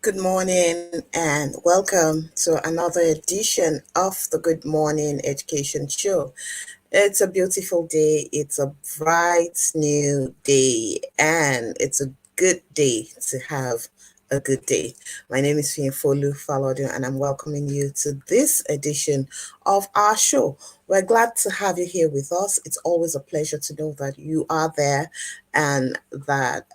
Good morning and welcome to another edition of the Good Morning Education Show. It's a beautiful day, it's a bright new day, and it's a good day to have a good day. My name is Folu Falodun, and I'm welcoming you to this edition of our show. We're glad to have you here with us. It's always a pleasure to know that you are there and that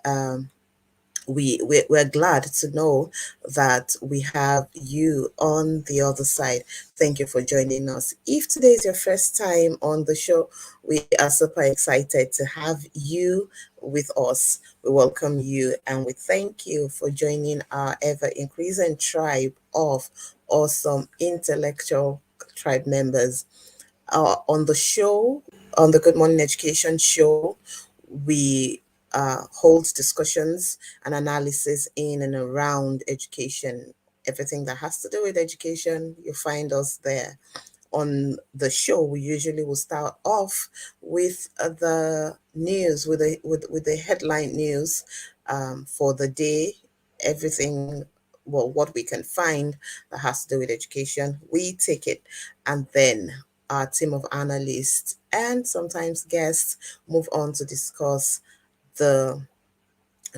we're glad to know that we have you on the other side. Thank you for joining us. If today is your first time on the show, we are super excited to have you with us. We welcome you and we thank you for joining our ever increasing tribe of awesome intellectual tribe members. On the show, on the Good Morning Education show, we hold discussions and analysis in and around education. Everything that has to do with education, you find us there. On the show, we usually will start off with the news, with the headline news for the day, everything, well, what we can find that has to do with education. We take it, and then our team of analysts and sometimes guests move on to discuss the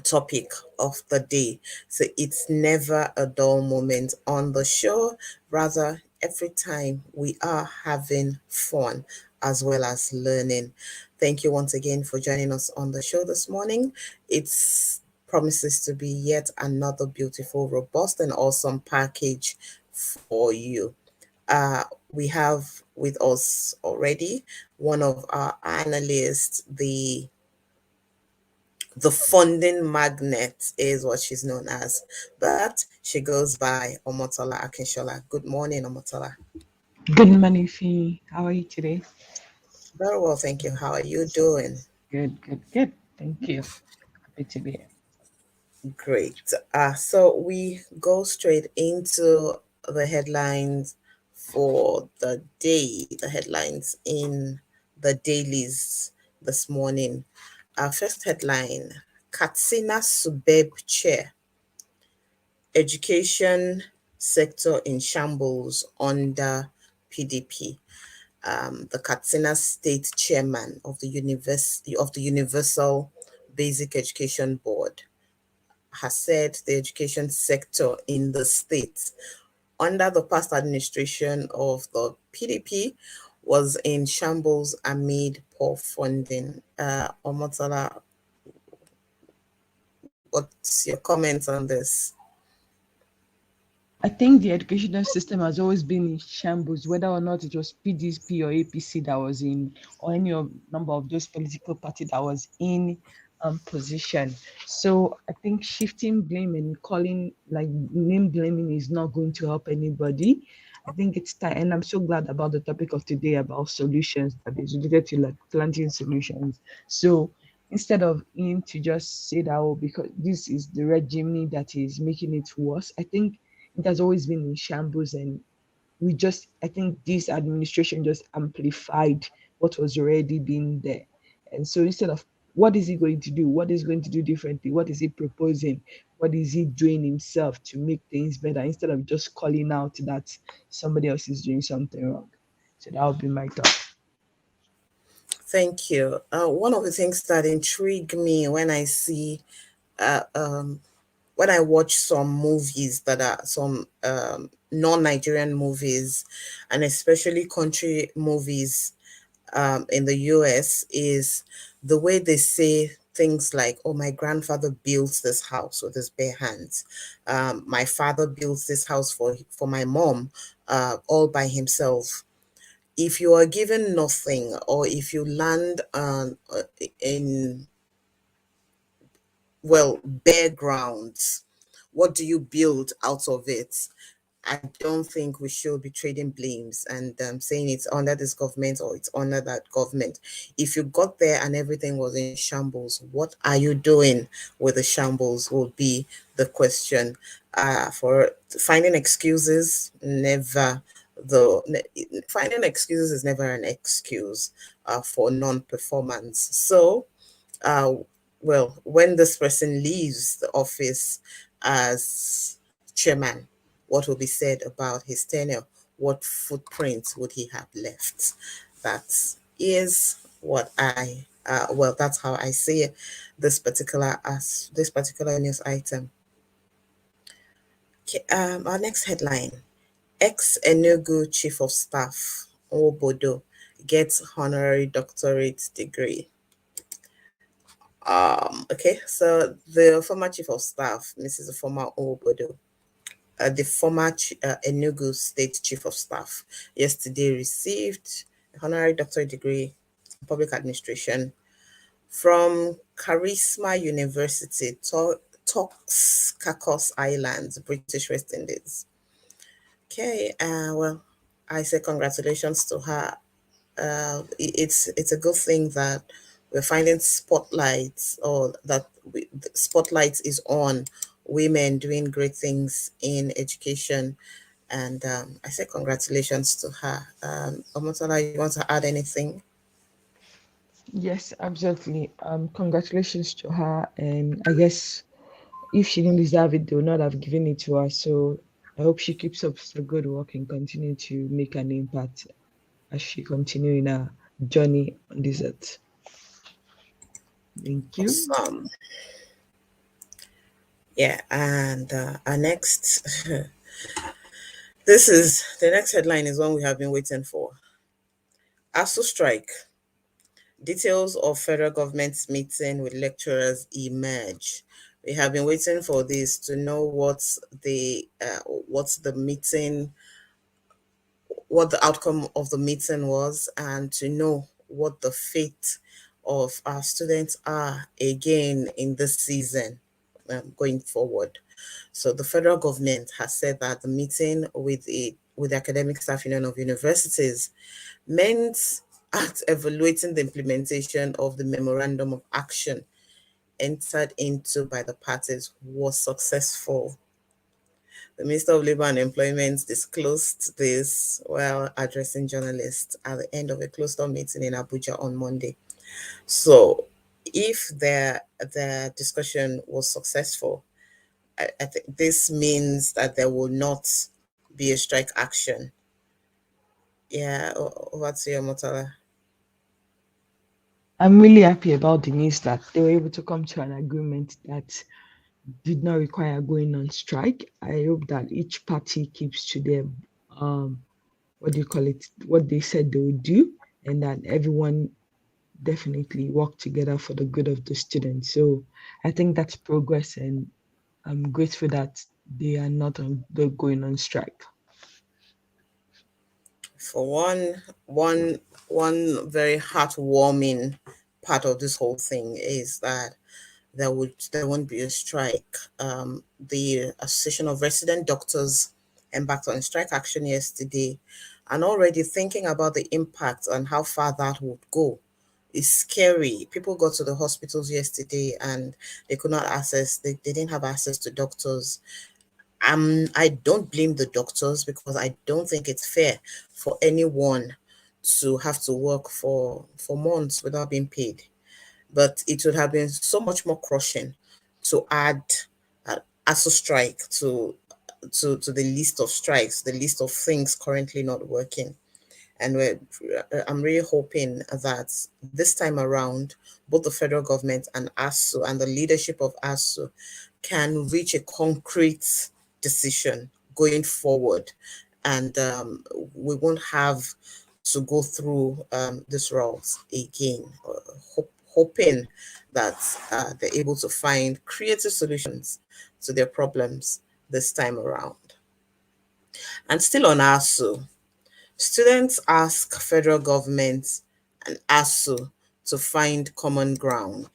topic of the day. So it's never a dull moment on the show. Rather, every time we are having fun as well as learning. Thank you once again for joining us on the show this morning. It's promises to be yet another beautiful, robust, and awesome package for you. We have with us already one of our analysts, the funding magnet is what she's known as, but she goes by Omotola Akinshola. Good morning, Omotola. Good morning, Fee. How are you today? Very well, thank you. How are you doing? Good, good, good. Thank you. Happy to be here. Great. So we go straight into the headlines for the day, the headlines in the dailies this morning. Our first headline, Katsina Subeb Chair, education sector in shambles under PDP. The Katsina State Chairman of the Universal Basic Education Board has said the education sector in the state under the past administration of the PDP was in shambles amid poor funding. Omotala, what's your comments on this? I think the educational system has always been in shambles, whether or not it was PDP or APC that was in, or any of number of those political party that was in position. So I think shifting blame and calling like name blaming is not going to help anybody. I think it's time, and I'm so glad about the topic of today about solutions that is related to like planting solutions. So instead of him to just say that, oh, because this is the regime that is making it worse, I think it has always been in shambles, and I think this administration just amplified what was already being there. And so instead of what is he going to do, what is going to do differently, what is he proposing, what is he doing himself to make things better, instead of just calling out that somebody else is doing something wrong. So that would be my thought. Thank you. One of the things that intrigue me uh, um, when I watch some movies that are some non-Nigerian movies, and especially country movies in the US, is the way they say things like, "Oh, my grandfather built this house with his bare hands. My father built this house for my mom all by himself." If you are given nothing, or if you land in, well, bare grounds, what do you build out of it? I don't think we should be trading blames and saying it's under this government or it's under that government. If you got there and everything was in shambles, what are you doing with the shambles will be the question. For finding excuses, never finding excuses is never an excuse for non-performance. So uh, well, when this person leaves the office as chairman, what will be said about his tenure? What footprint would he have left? That is what well, that's how I see this particular news item. Okay, our next headline: Ex Enugu Chief of Staff Obodo gets honorary doctorate degree. Okay, so the former Chief of Staff, Mrs. Former Obodo, the former Enugu State Chief of Staff, yesterday received a honorary doctorate degree in public administration from Charisma University, Toxcacos Islands, British West Indies. Okay, well, I say congratulations to her. It's a good thing that we're finding spotlights, or that the spotlight is on women doing great things in education. And I say congratulations to her. Omotola, you want to add anything? Yes, absolutely. Congratulations to her. And I guess if she didn't deserve it, they would not have given it to her. So I hope she keeps up the good work and continue to make an impact as she continue in her journey on this earth. Thank you. Awesome. Yeah, and our next, this is the next headline is one we have been waiting for. ASU strike. Details of federal government's meeting with lecturers emerge. We have been waiting for this to know what's the meeting, what the outcome of the meeting was, and to know what the fate of our students are again in this season, going forward. So the federal government has said that the meeting with the Academic Staff Union of Universities meant at evaluating the implementation of the memorandum of action entered into by the parties was successful. The Minister of Labour and Employment disclosed this while addressing journalists at the end of a closed-door meeting in Abuja on Monday. So, if the discussion was successful, I think this means that there will not be a strike action. Yeah, over to you, Motala. I'm really happy about the news that they were able to come to an agreement that did not require going on strike. I hope that each party keeps to their what do you call it, what they said they would do, and that everyone definitely work together for the good of the students. So I think that's progress, and I'm grateful that they are not on they're going on strike. For one very heartwarming part of this whole thing is that there won't be a strike. The Association of Resident Doctors embarked on strike action yesterday, and already thinking about the impact and how far that would go is scary. People got to the hospitals yesterday and they didn't have access to doctors. I don't blame the doctors, because I don't think it's fair for anyone to have to work for months without being paid. But it would have been so much more crushing to add ASO strike to the list of strikes, the list of things currently not working. And I'm really hoping that this time around, both the federal government and ASU and the leadership of ASU can reach a concrete decision going forward, and we won't have to go through this route again. Hoping that they're able to find creative solutions to their problems this time around. And still on ASU, students ask federal government and ASU to find common ground.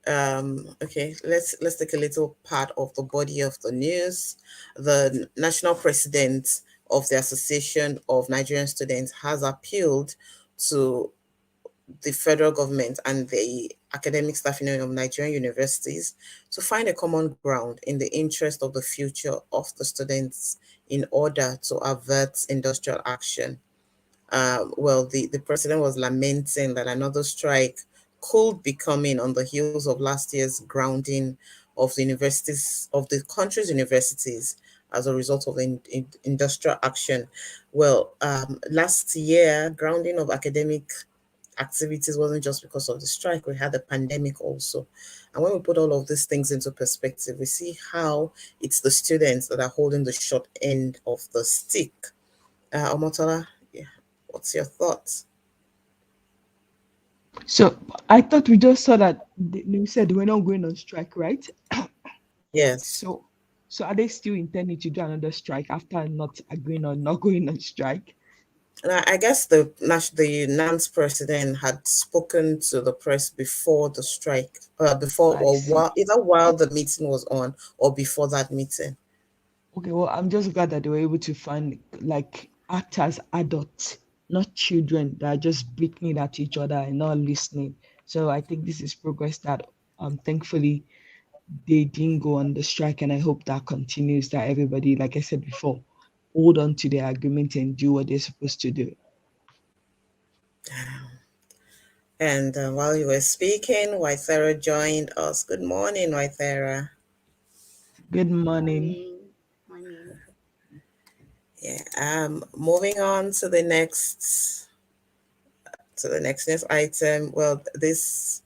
Okay, let's take a little part of the body of the news. The national president of the Association of Nigerian Students has appealed to the federal government and the Academic Staff Union of Nigerian Universities to find a common ground in the interest of the future of the students in order to avert industrial action. Well, the president was lamenting that another strike could be coming on the heels of last year's grounding of the universities of the country's universities as a result of industrial action. Well, last year, grounding of academic activities wasn't just because of the strike, we had the pandemic also. And when we put all of these things into perspective, we see how it's the students that are holding the short end of the stick. Omotola, yeah, what's your thoughts? So I thought we just saw that they said we're not going on strike, right? Yes. So so are they still intending to do another strike after not agreeing on not going on strike? And I guess the NANS president had spoken to the press before the strike, before I or see. while either while the meeting was on or before that meeting. Okay, well, I'm just glad that they were able to find like act as adults, not children that are just beating at each other and not listening. So I think this is progress that thankfully they didn't go on the strike, and I hope that continues. That everybody, like I said before, hold on to their agreement and do what they're supposed to do. And while you were speaking, Waithera joined us. Good morning, Waithera. Good morning. Morning. Morning. Yeah. Moving on to the next news item. Well, this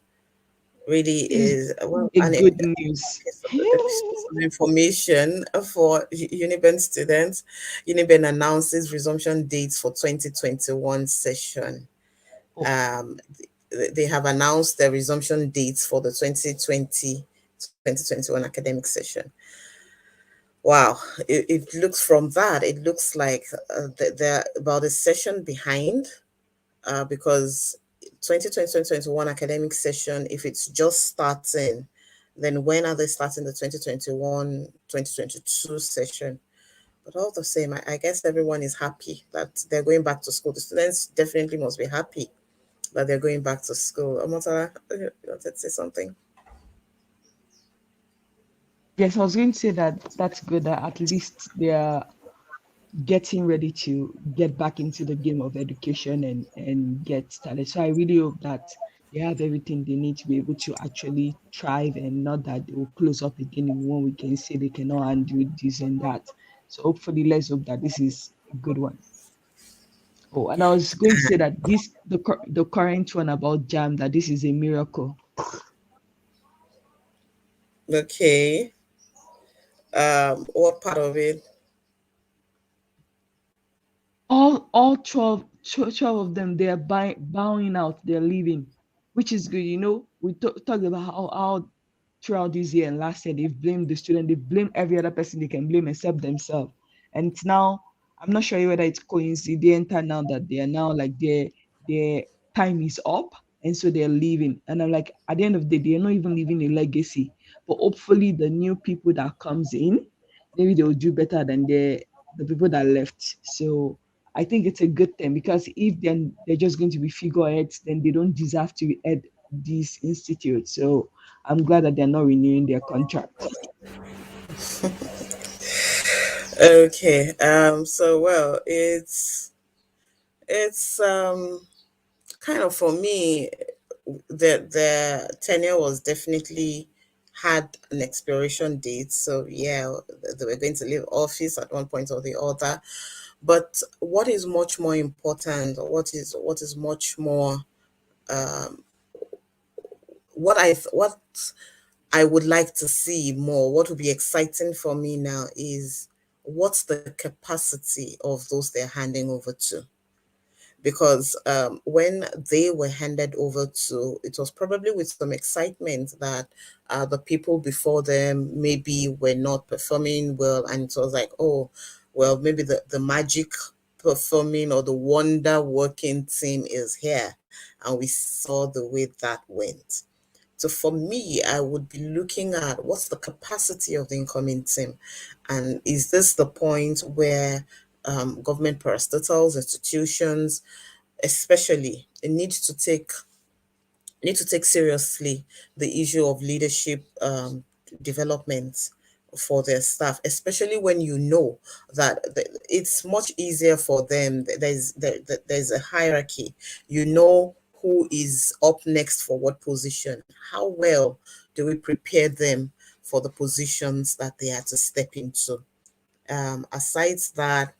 really This is is well a an good news. a piece of information for Uniben students. Uniben announces resumption dates for 2021 session. Oh, Um, they have announced the resumption dates for the 2020-2021 academic session. Wow, it looks from that, it looks like they're about a session behind because 2020-2021 academic session, if it's just starting, then when are they starting the 2021-2022 session? But all the same, I guess everyone is happy that they're going back to school. The students definitely must be happy that they're going back to school. Amotara, you wanted to say something? yes, I was going to say that that's good that at least they are getting ready to get back into the game of education and get started. So I really hope that they have everything they need to be able to actually thrive and not that they will close up again in 1 week and say they cannot undo this and that. So hopefully let's hope that this is a good one. Oh, and I was going to say that the current one about jam, that this is a miracle. Okay. What part of it? All 12 of them, they are bowing out, they're leaving, which is good. We talked about how throughout this year and last year they've blamed the student, they blame every other person they can blame except themselves. And it's now, I'm not sure whether it's coincidental now that they are now like their time is up, and so they're leaving. And I'm like, at the end of the day, they're not even leaving a legacy. But hopefully the new people that comes in, maybe they will do better than the people that left. So I think it's a good thing, because if then they're just going to be figureheads, then they don't deserve to head this institute. So I'm glad that they're not renewing their contract. Okay. So well, it's kind of for me, the tenure was definitely had an expiration date. So yeah, they were going to leave office at one point or the other. But what is much more important, or what is much more um, what I would like to see more, what would be exciting for me now is what's the capacity of those they're handing over to, because when they were handed over to, it was probably with some excitement that the people before them maybe were not performing well, and it was like, oh, well, maybe the magic performing or the wonder working team is here, and we saw the way that went. So for me, I would be looking at what's the capacity of the incoming team, and is this the point where government parastatals, institutions, especially, need to take seriously the issue of leadership development for their staff, especially when you know that it's much easier for them. There's a hierarchy. You know who is up next for what position. How well do we prepare them for the positions that they had to step into. Aside that,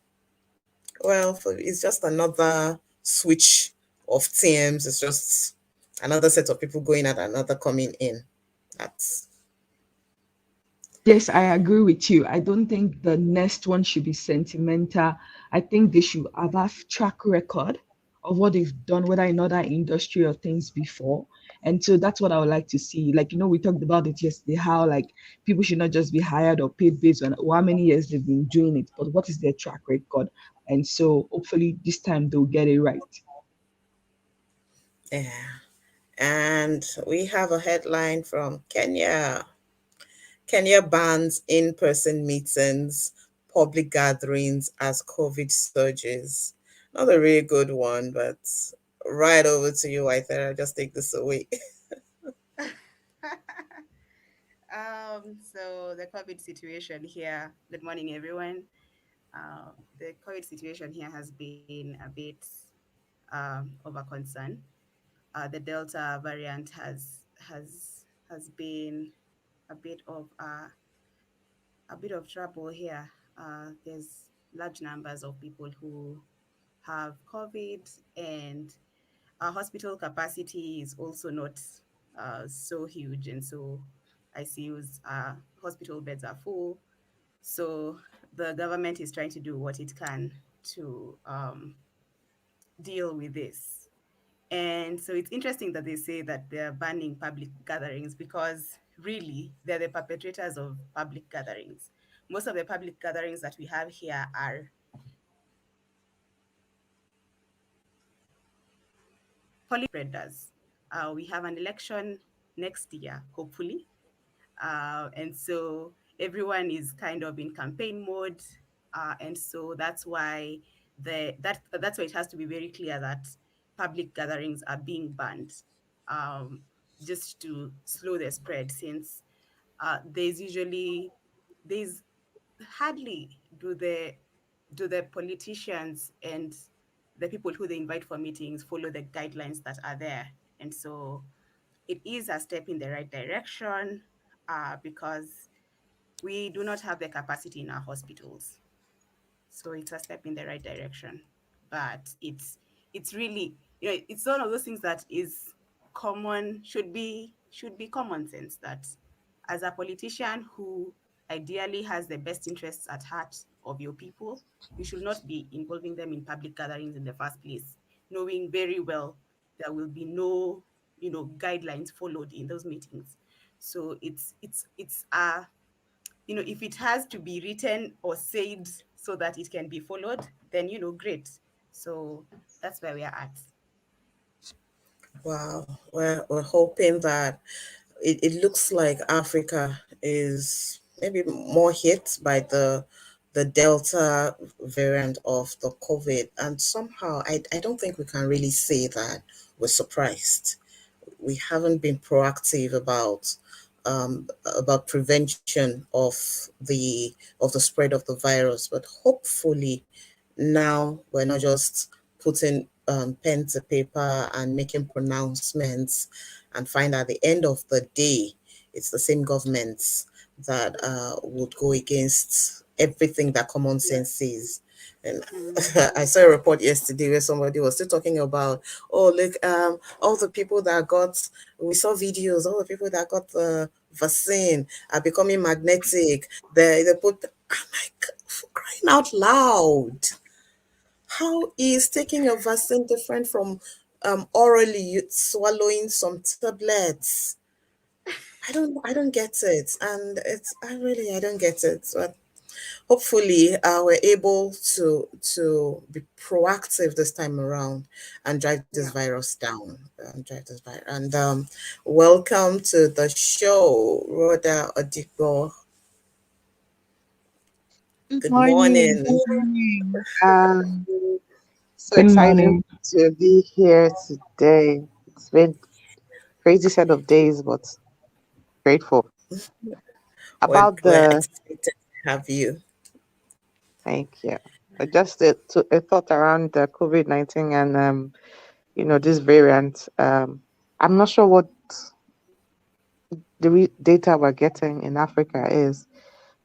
well, it's just another switch of teams. It's just another set of people going out, another coming in. That's Yes, I agree with you. I don't think the next one should be sentimental. I think they should have a track record of what they've done, whether in other industry or things before. And so that's what I would like to see. Like, we talked about it yesterday, how like people should not just be hired or paid based on how many years they've been doing it, but what is their track record. And so hopefully this time they'll get it right. yeah. And we have a headline from Kenya. Kenya bans in-person meetings, public gatherings as COVID surges. Not a really good one, but right over to you, I thought I'll just take this away. So the COVID situation here. Good morning, everyone. The COVID situation here has been a bit of a concern. The Delta variant has been a bit of trouble here. There's large numbers of people who have COVID, and our hospital capacity is also not so huge, and so ICUs, hospital beds are full. So the government is trying to do what it can to deal with this. And so it's interesting that they say that they're banning public gatherings, because really they're the perpetrators of public gatherings. Most of the public gatherings that we have here are spreaders. We have an election next year, hopefully. And so everyone is kind of in campaign mode. And so that's why it has to be very clear that public gatherings are being banned, um, just to slow the spread, since there's hardly do the politicians and the people who they invite for meetings follow the guidelines that are there. And so it is a step in the right direction, because we do not have the capacity in our hospitals. So it's a step in the right direction. But it's really, it's one of those things that is common, should be common sense, that as a politician who ideally has the best interests at heart of your people, you should not be involving them in public gatherings in the first place, knowing very well there will be no, guidelines followed in those meetings. So if it has to be written or said so that it can be followed, then great. So that's where we are at. Wow. We're hoping that it looks like Africa is maybe more hit by the Delta variant of the COVID. And somehow I don't think we can really say that we're surprised. We haven't been proactive about prevention of the spread of the virus. But hopefully now we're not just putting pen to paper and making pronouncements and find at the end of the day it's the same governments that would go against everything that common Yeah. sense says. And Mm. I saw a report yesterday where somebody was still talking about, oh look, all the people that got, we saw videos, all the people that got the vaccine are becoming magnetic. They put, I'm like, for crying out loud. How is taking a vaccine different from orally swallowing some tablets? I don't get it, and I don't get it. But hopefully, we're able to be proactive this time around and drive this Yeah. virus down. Drive this virus. And welcome to the show, Rhoda Odipo. Good Good morning. morning. Good morning. So Good excited morning. to be here today. It's been crazy set of days, but grateful about We're the excited to have you. thank you. Just a thought around the COVID-19 and this variant. I'm not sure what data we're getting in Africa is.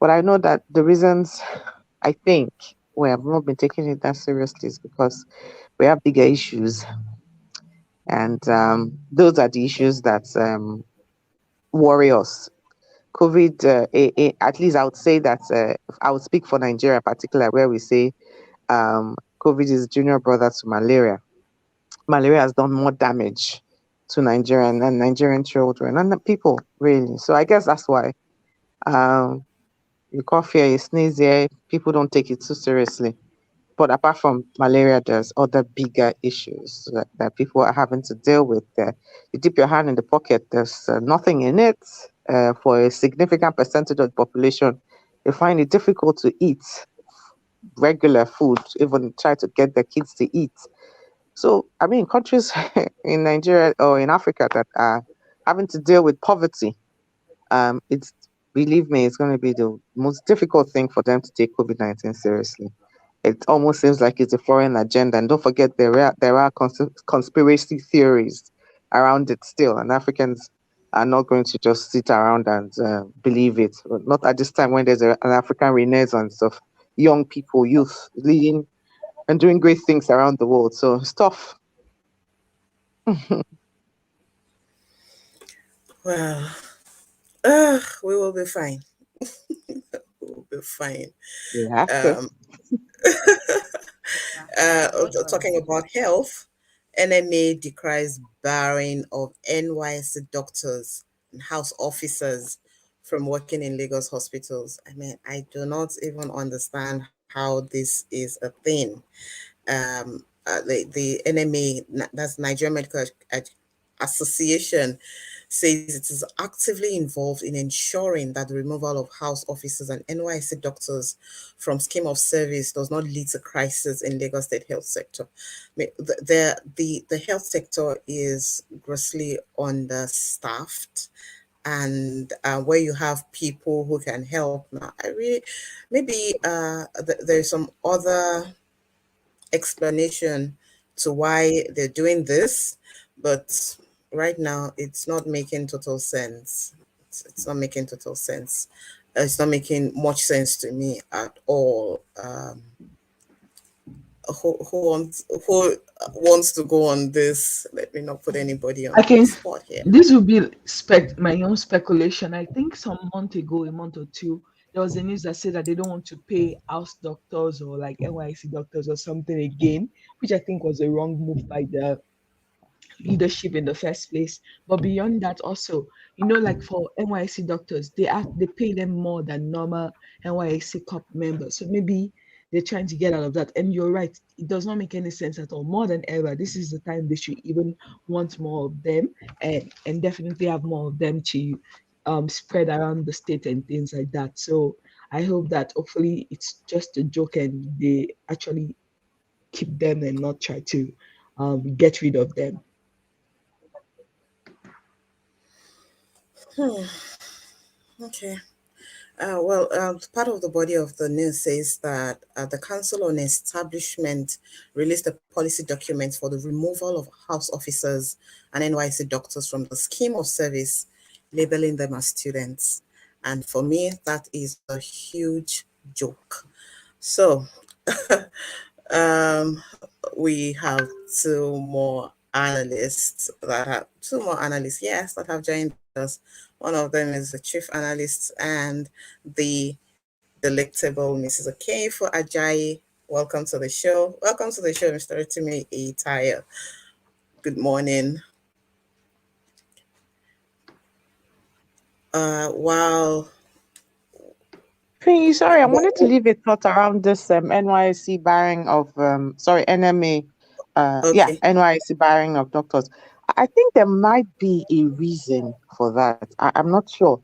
But I know that the reasons I think we have not been taking it that seriously is because we have bigger issues, and those are the issues that worry us. COVID, at least I would say that I would speak for Nigeria in particular, where we say COVID is junior brother to malaria. Malaria has done more damage to Nigerian and Nigerian children and the people, really. So I guess that's why um, you cough here, you sneeze here, people don't take it too seriously. But apart from malaria, there's other bigger issues that people are having to deal with. You dip your hand in the pocket, there's nothing in it. For a significant percentage of the population, they find it difficult to eat regular food, even try to get their kids to eat. So, I mean, countries in Nigeria or in Africa that are having to deal with poverty, it's believe me, it's going to be the most difficult thing for them to take COVID-19 seriously. It almost seems like it's a foreign agenda. And don't forget, there are conspiracy theories around it still, and Africans are not going to just sit around and believe it. But not at this time when there's an African renaissance of young people, youth leading and doing great things around the world. So it's tough. Well, we will be fine. We will be fine. We have to. Um, Yeah, no Talking choice. about health, NMA decries barring of NYC doctors and house officers from working in Lagos hospitals. I mean, I do not even understand how this is a thing. The NMA, that's Nigerian Medical Association, says it is actively involved in ensuring that the removal of house officers and NYC doctors from scheme of service does not lead to crisis in Lagos State health sector. I mean, the health sector is grossly understaffed, and where you have people who can help now, I really maybe there's some other explanation to why they're doing this, but right now it's not making total sense. It's not making total sense. It's not making much sense to me at all. Who wants to go on this? Let me not put anybody I on the can. spot here. This will be my own speculation. I think some month ago, a month or two, there was a news that said that they don't want to pay house doctors or like NYC doctors or something again, which I think was a wrong move by the leadership in the first place. But beyond that, also, like for NYC doctors, they pay them more than normal NYC COP members. So maybe they're trying to get out of that. And you're right, it does not make any sense at all. More than ever, this is the time they should even want more of them, and definitely have more of them to spread around the state and things like that. So I hope that hopefully it's just a joke and they actually keep them and not try to get rid of them. Hmm. Okay. Part of the body of the news says that the Council on Establishment released a policy document for the removal of house officers and NYC doctors from the scheme of service, labeling them as students. And for me, that is a huge joke. So, um, we have two more analysts, yes, that have joined us. One of them is the chief analyst and the delectable Mrs. Okafo Ajayi. Welcome to the show. Welcome to the show, Mr. Rotimi Itaya. Good morning. Wow. Sorry, I wanted to leave a thought around this NYC barring of NMA, Okay. NYC barring of doctors. I think there might be a reason for that. I'm not sure.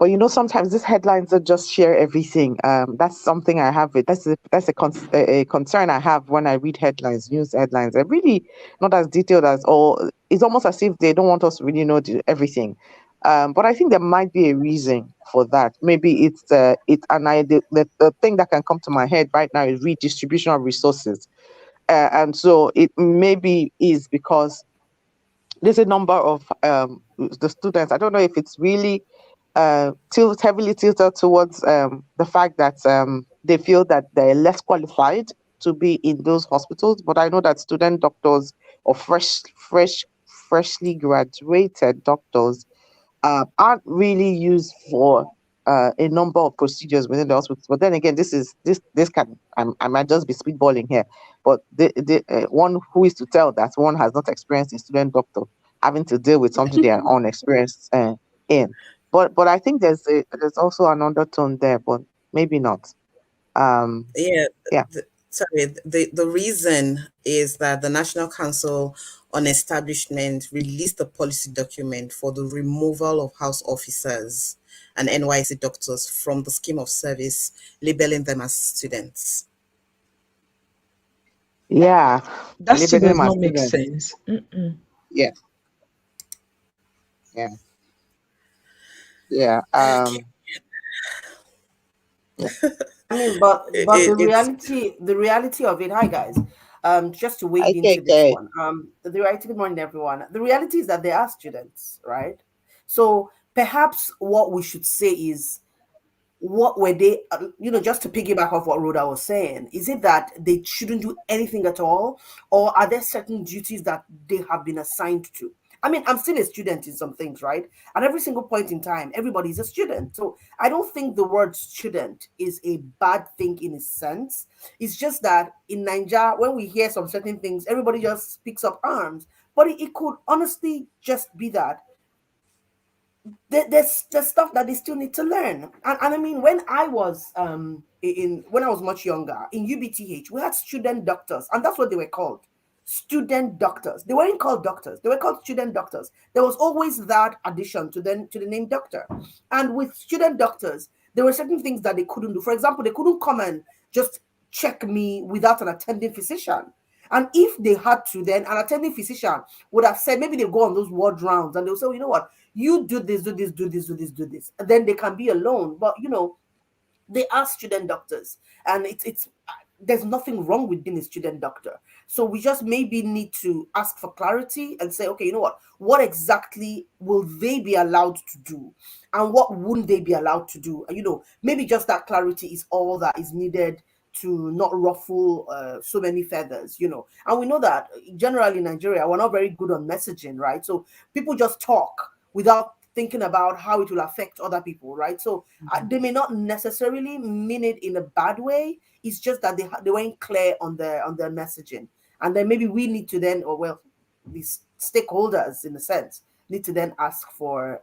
But sometimes these headlines don't just share everything. That's something I have. That's a concern I have when I read headlines, news headlines. They're really not as detailed as all. It's almost as if they don't want us to really know everything. But I think there might be a reason for that. Maybe it's and the thing that can come to my head right now is redistribution of resources, and so it maybe is because there's a number of the students. I don't know if it's really heavily tilted towards the fact that they feel that they're less qualified to be in those hospitals. But I know that student doctors or freshly graduated doctors aren't really used for a number of procedures within the hospitals. But then again, this can I might just be speedballing here, but one who is to tell that one has not experienced a student doctor having to deal with something they are unexperienced in. But I think there's also an undertone there, but maybe not. Yeah, Yeah. the reason is that the National Council on Establishment released a policy document for the removal of house officers and NYC doctors from the scheme of service, labeling them as students. Yeah. That still Labeling does them as not make students. sense. Mm-mm. Yeah. Yeah. Yeah. Yeah. I mean, but It's the reality of it. Hi guys, just to wade I into take this it. one. The reality. Good morning, everyone. The reality is that they are students, right? So perhaps what we should say is, what were they, just to piggyback off what Rhoda was saying, is it that they shouldn't do anything at all, or are there certain duties that they have been assigned to? I mean, I'm still a student in some things, right? At every single point in time, everybody's a student. So I don't think the word student is a bad thing in a sense. It's just that in Nigeria, when we hear some certain things, everybody just picks up arms. But it could honestly just be that there's stuff that they still need to learn. And I mean, when I was when I was much younger in UBTH, we had student doctors, and that's what they were called. Student doctors. They weren't called doctors, they were called student doctors. There was always that addition to the name doctor. And with student doctors, there were certain things that they couldn't do. For example, they couldn't come and just check me without an attending physician. And if they had to, then an attending physician would have said, maybe they go on those ward rounds and they'll say, "Oh, you know what, you do this, do this, do this, do this, do this." And then they can be alone. But they are student doctors, and it's there's nothing wrong with being a student doctor. So we just maybe need to ask for clarity and say, okay, you know what exactly will they be allowed to do, and what wouldn't they be allowed to do? Maybe just that clarity is all that is needed to not ruffle so many feathers. And we know that generally in Nigeria, we're not very good on messaging, right? So people just talk without thinking about how it will affect other people, right? So they may not necessarily mean it in a bad way. It's just that they weren't clear on their messaging, and then maybe we need to then, or well, these stakeholders in a sense need to then ask for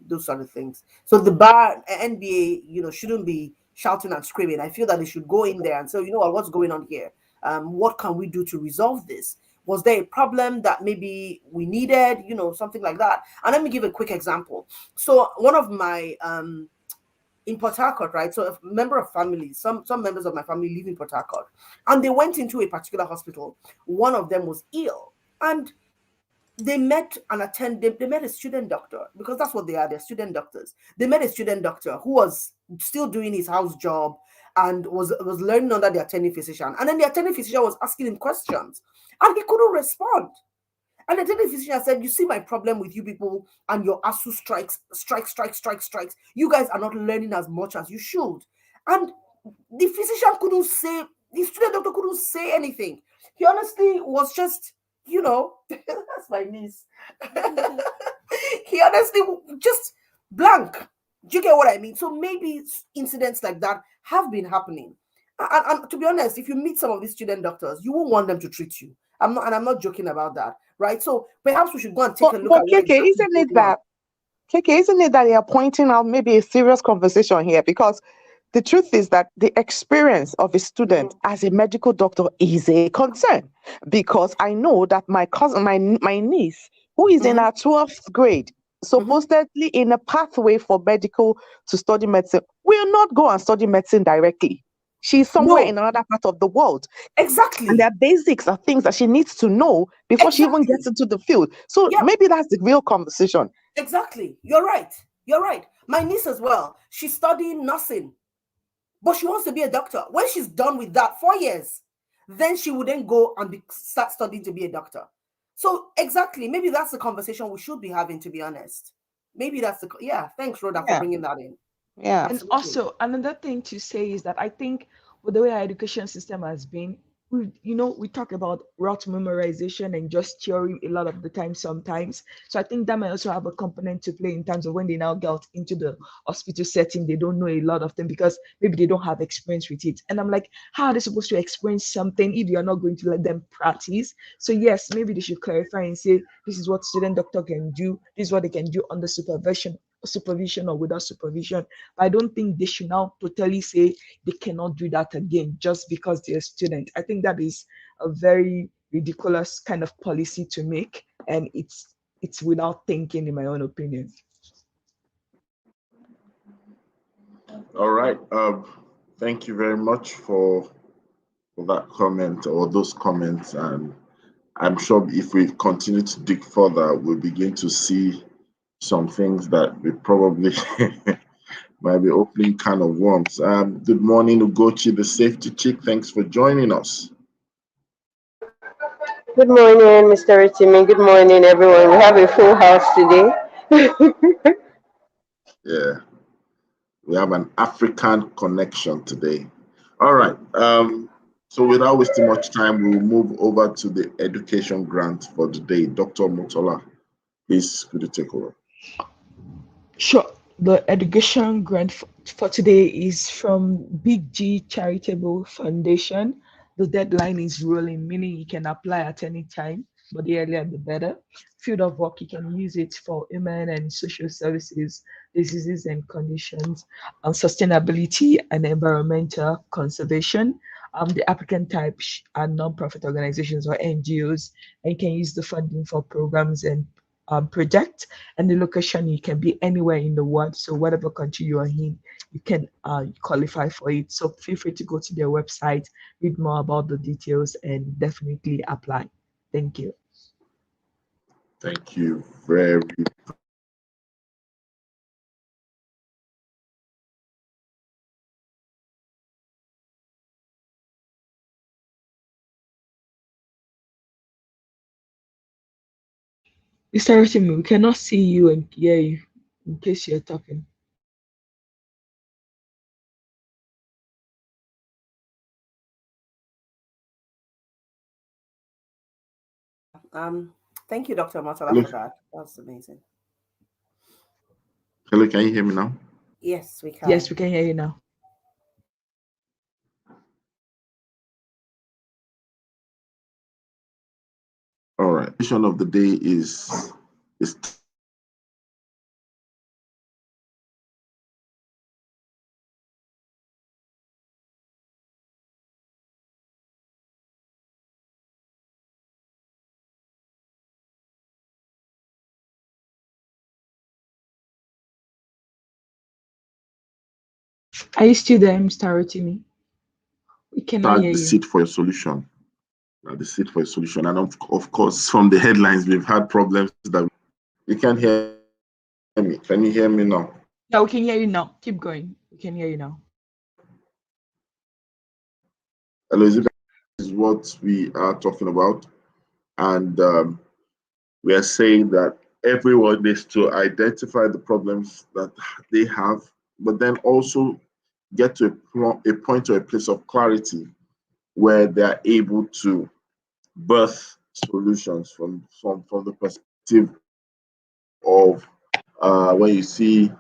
those sort of things. So the bar NBA, shouldn't be shouting and screaming. I feel that they should go in there and say, you know what, what's going on here? What can we do to resolve this? Was there a problem that maybe we needed, something like that? And let me give a quick example. So one of my in Port Harcourt, right? So a member of family, some members of my family live in Port Harcourt, and they went into a particular hospital. One of them was ill, and they met an attendant. They met a student doctor, because that's what they are. They're student doctors. They met a student doctor who was still doing his house job and was learning under the attending physician. And then the attending physician was asking him questions, and he couldn't respond. And the attending physician said, "You see my problem with you people and your ASU strikes. You guys are not learning as much as you should." And the physician couldn't say, the student doctor couldn't say anything. He honestly was just, that's my niece. He honestly just blank. Do you get what I mean? So maybe incidents like that have been happening. And to be honest, if you meet some of these student doctors, you won't want them to treat you. I'm not joking about that, right? So perhaps we should go and take a look But at what KK, exactly is isn't it going on. that KK, isn't it that you're pointing out maybe a serious conversation here? Because the truth is that the experience of a student Mhm, as a medical doctor is a concern. Because I know that my cousin, my niece, who is in mhm, her 12th grade, mhm. supposedly in a pathway for medical to study medicine, will not go and study medicine directly. She's somewhere in No, another part of the world. And exactly, their basics are things that she needs to know before she even gets exactly. into the field. So Yeah, maybe that's the real conversation. exactly. You're right. You're right. My niece as well. She's studying nursing, but she wants to be a doctor. When she's done with that, 4 years, then she would then go and start studying to be a doctor. So exactly, maybe that's the conversation we should be having, to be honest. Maybe that's yeah. Thanks, Rhoda, for Yeah. bringing that in. Yeah. And Absolutely. also another thing to say is that I think with the way our education system has been, we talk about rote memorization and just theory a lot of the time sometimes. So I think that might also have a component to play in terms of when they now get into the hospital setting, they don't know a lot of them because maybe they don't have experience with it. And I'm like, how are they supposed to experience something if you're not going to let them practice? So yes, maybe they should clarify and say this is what student doctor can do, this is what they can do under supervision or without supervision. But I don't think they should now totally say they cannot do that again just because they're a student. I think that is a very ridiculous kind of policy to make, and it's without thinking, in my own opinion. All right. Thank you very much for that comment or those comments. And I'm sure if we continue to dig further, we'll begin to see some things that we probably might be opening can of worms. Good morning, Ugochi, the safety chick. Thanks for joining us. Good morning, Mr. Ritimi. Good morning, everyone. We have a full house today. Yeah, we have an African connection today. All right. So without wasting much time, we'll move over to the education grant for the day. Dr. Mutola, please could you take over? Sure. The education grant for today is from Big G Charitable Foundation. The deadline is rolling, meaning you can apply at any time, but the earlier the better. Field of work, you can use it for women and social services, diseases and conditions, sustainability and environmental conservation. The applicant types are non-profit organizations or NGOs, and you can use the funding for programs and projects, and the location, you can be anywhere in the world, so whatever country you are in, you can qualify for it. So feel free to go to their website, read more about the details, and definitely apply. Thank you. Thank you very, very much. Mr. Rotimi, we cannot see you and hear you in case you're talking. Thank you, Dr. Matala, Hello, for that. That's amazing. hello, can you hear me now? Yes, we Yes, can. we can hear you now. All right. The question of the day is Are you still there, Mr. Rotimi? We cannot tag hear the you. seat for a solution. The seat for a solution. And of course, from the headlines, we've had problems that you can't hear me. Can you hear me now? Yeah, we can hear you now. Keep going. We can hear you now. Elizabeth, is what we are talking about. And we are saying that everyone needs to identify the problems that they have, but then also get to a point or a place of clarity where they are able to birth solutions from the perspective of when you see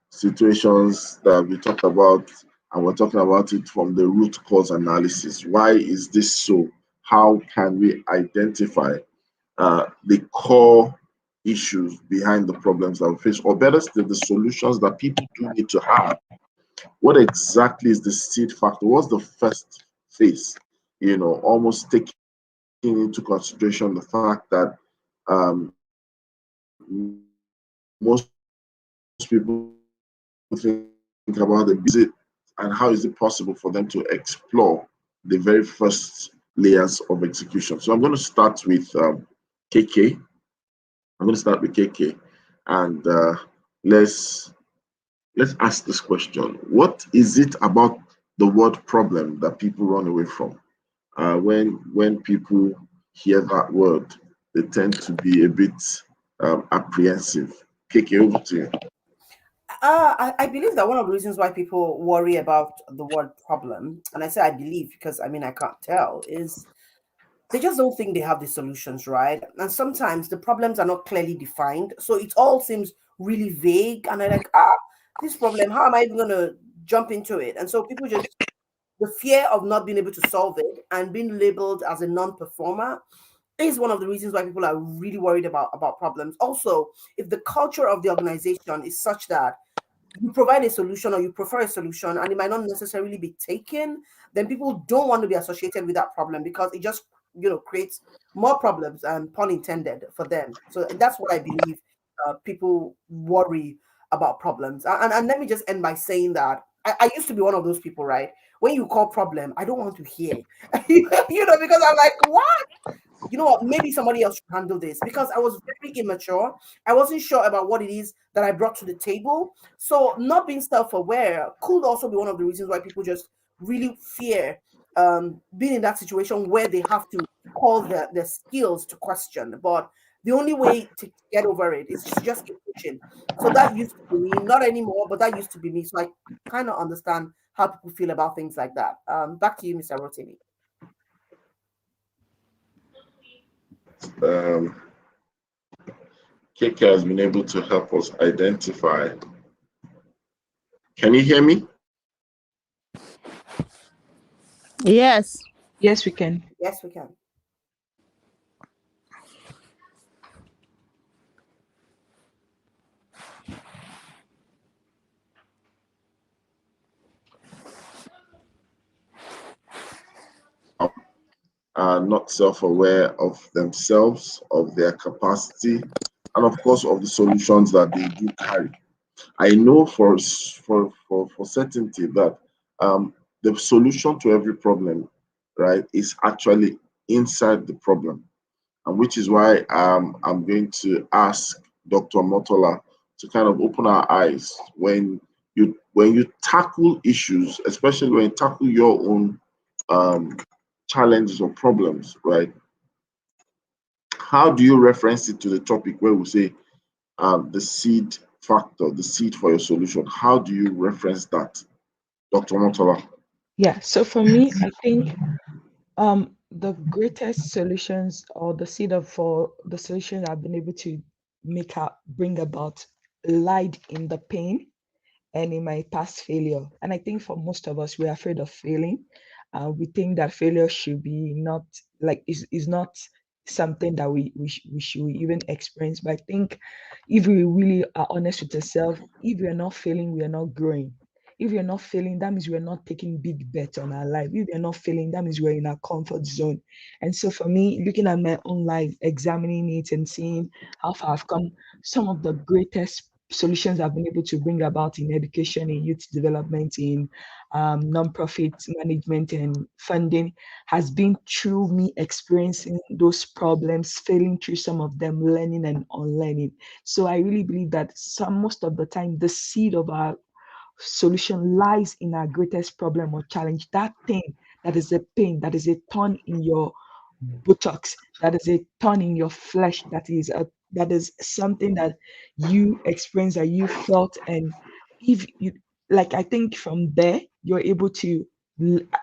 situations that we talk about, and we're talking about it from the root cause analysis. Why is this so? How can we identify the core issues behind the problems that we face, or better still, the solutions that people do need to have? What exactly is the seed factor? What's the first phase? Almost taking into consideration the fact that most people think about the visit and how is it possible for them to explore the very first layers of execution. So I'm going to start with KK. I'm going to start with KK, and let's ask this question: what is it about the word problem that people run away from? When people hear that word, they tend to be a bit apprehensive. KK, over to you. I believe that one of the reasons why people worry about the word problem, and I say I believe because I mean I can't tell, is they just don't think they have the solutions, right? And sometimes the problems are not clearly defined. So it all seems really vague. And they're like, this problem, how am I even going to jump into it? And so people just, the fear of not being able to solve it and being labeled as a non performer is one of the reasons why people are really worried about problems. Also, if the culture of the organization is such that you provide a solution or you prefer a solution and it might not necessarily be taken, then people don't want to be associated with that problem because it just creates more problems, and pun intended, for them. So that's what I believe. People worry about problems, and let me just end by saying that I used to be one of those people, right? When you call problem, I don't want to hear, because I'm like, what? You know what, maybe somebody else should handle this, because I was very immature. I wasn't sure about what it is that I brought to the table. So not being self-aware could also be one of the reasons why people just really fear being in that situation where they have to call their skills to question. But the only way to get over it is to just keep pushing. So that used to be me, not anymore, but that used to be me. So I kind of understand how people feel about things like that. Back to you, Mr. Rotimi. Um, KK has been able to help us identify. Can you hear me? Yes. Yes, we can. Yes, we can. Are not self-aware of themselves, of their capacity, and of course of the solutions that they do carry. I know for certainty that the solution to every problem, right, is actually inside the problem, and which is why I'm going to ask Dr. Motola to kind of open our eyes when you tackle issues, especially when you tackle your own um, challenges or problems, right? How do you reference it to the topic where we say the seed factor, the seed for your solution? How do you reference that, Dr. Motola? Yeah. So for me, I think the greatest solutions, or the seed of for the solutions I've been able to bring about, lied in the pain and in my past failure. And I think for most of us, we're afraid of failing. We think that failure should be not like is not something that we should even experience. But I think if we really are honest with ourselves, if we are not failing, we are not growing. If you're not failing, that means we're not taking big bets on our life. If you're not failing, that means we're in our comfort zone. And so for me, looking at my own life, examining it and seeing how far I've come, some of the greatest solutions I've been able to bring about in education, in youth development, in nonprofit management and funding has been through me experiencing those problems, failing through some of them, learning and unlearning. So I really believe that most of the time, the seed of our solution lies in our greatest problem or challenge. That thing that is a pain, that is a thorn in your buttocks, that is a thorn in your flesh, that is something that you experienced, that you felt. And if you like, I think from there you're able to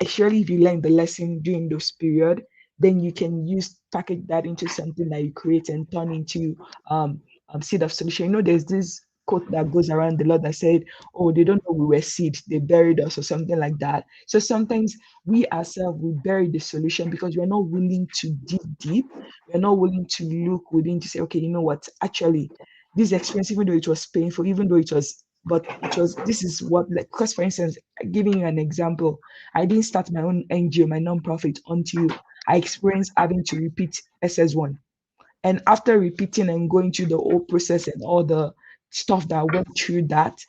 surely, if you learn the lesson during those period, then you can use package that into something that you create and turn into seed of solution. There's this quote that goes around a lot that said, oh, they don't know we were seed, they buried us, or something like that. So sometimes we ourselves we bury the solution because we're not willing to dig deep. We're not willing to look within to say, okay, you know what, actually, this experience, even though it was painful, even though it was, but it was, this is what, like, because for instance, giving you an example, I didn't start my own NGO, my nonprofit, until I experienced having to repeat SS1. And after repeating and going through the whole process and all the stuff that went through that,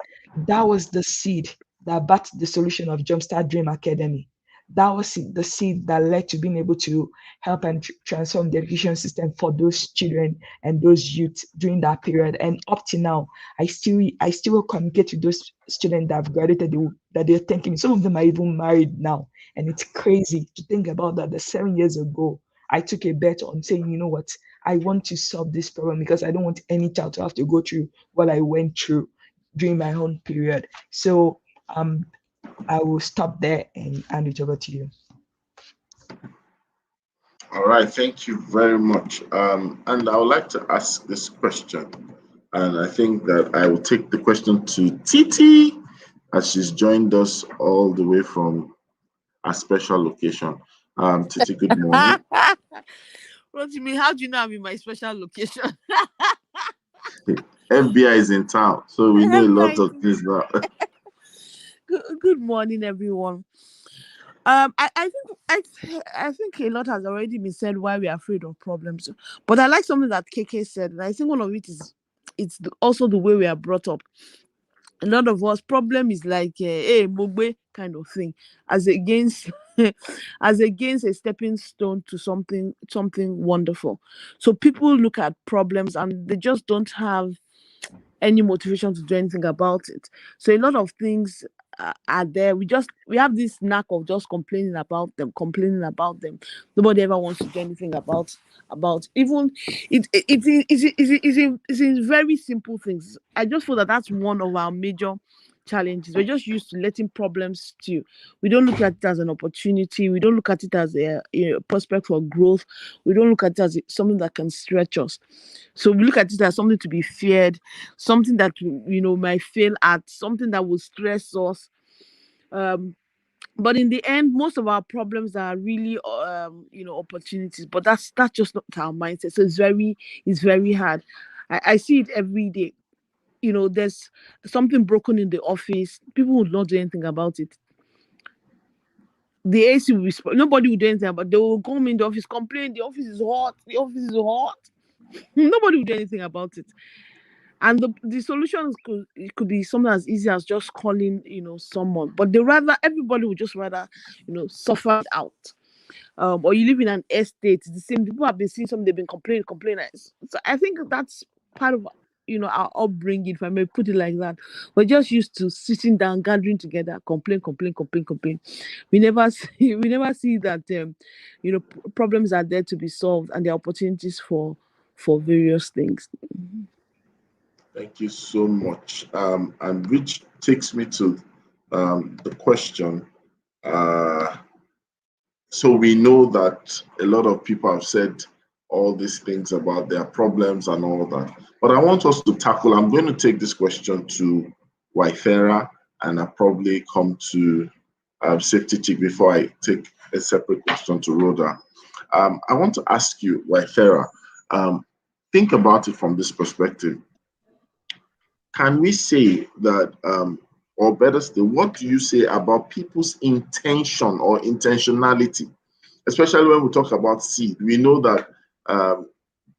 that was the seed that birthed the solution of Jumpstart Dream Academy. That was the seed that led to being able to help and transform the education system for those children and those youth during that period. And up to now, I still communicate with those students that have graduated, that they're thinking. Some of them are even married now, and it's crazy to think about that. The 7 years ago, I took a bet on saying, you know what, I want to solve this problem because I don't want any child to have to go through what I went through during my own period. So I will stop there and hand it over to you. All right, thank you very much. And I would like to ask this question, and I think that I will take the question to Titi, as she's joined us all the way from a special location. Titi, good morning. Rotimi, how do you know I'm in my special location? FBI is in town, so we know a lot of things now. Good morning, everyone. I think a lot has already been said why we are afraid of problems, but I like something that KK said, and I think one of it is also the way we are brought up. A lot of us problem is like hey mogbe kind of thing, as against as against a stepping stone to something wonderful. So people look at problems and they just don't have any motivation to do anything about it. So a lot of things are there. We have this knack of just complaining about them. Nobody ever wants to do anything about even it's in very simple things. I just feel that that's one of our major challenges. We're just used to letting problems stew. We don't look at it as an opportunity. We don't look at it as a prospect for growth. We don't look at it as something that can stretch us. So we look at it as something to be feared, something that might fail at, something that will stress us. But in the end, most of our problems are really opportunities. But that's just not our mindset. So it's very hard. I see it every day. There's something broken in the office. People would not do anything about it. The AC will be nobody will do anything about it. They will come in the office, complain, the office is hot, the office is hot. Nobody will do anything about it. And the solution could be something as easy as just calling, someone. But everybody would just rather, suffer it out. Or you live in an estate, it's the same. People have been seeing something, they've been complaining. So I think that's part of our upbringing, if I may put it like that. We're just used to sitting down, gathering together, complain. We never see that problems are there to be solved and there are opportunities for various things. Thank you so much. And which takes me to the question. So we know that a lot of people have said all these things about their problems and all that. But I want us to tackle, I'm going to take this question to Waithera, and I'll probably come to Safety Chick before I take a separate question to Rhoda. I want to ask you, Waithera, think about it from this perspective. Can we say that, or better still, what do you say about people's intention or intentionality? Especially when we talk about seed, we know that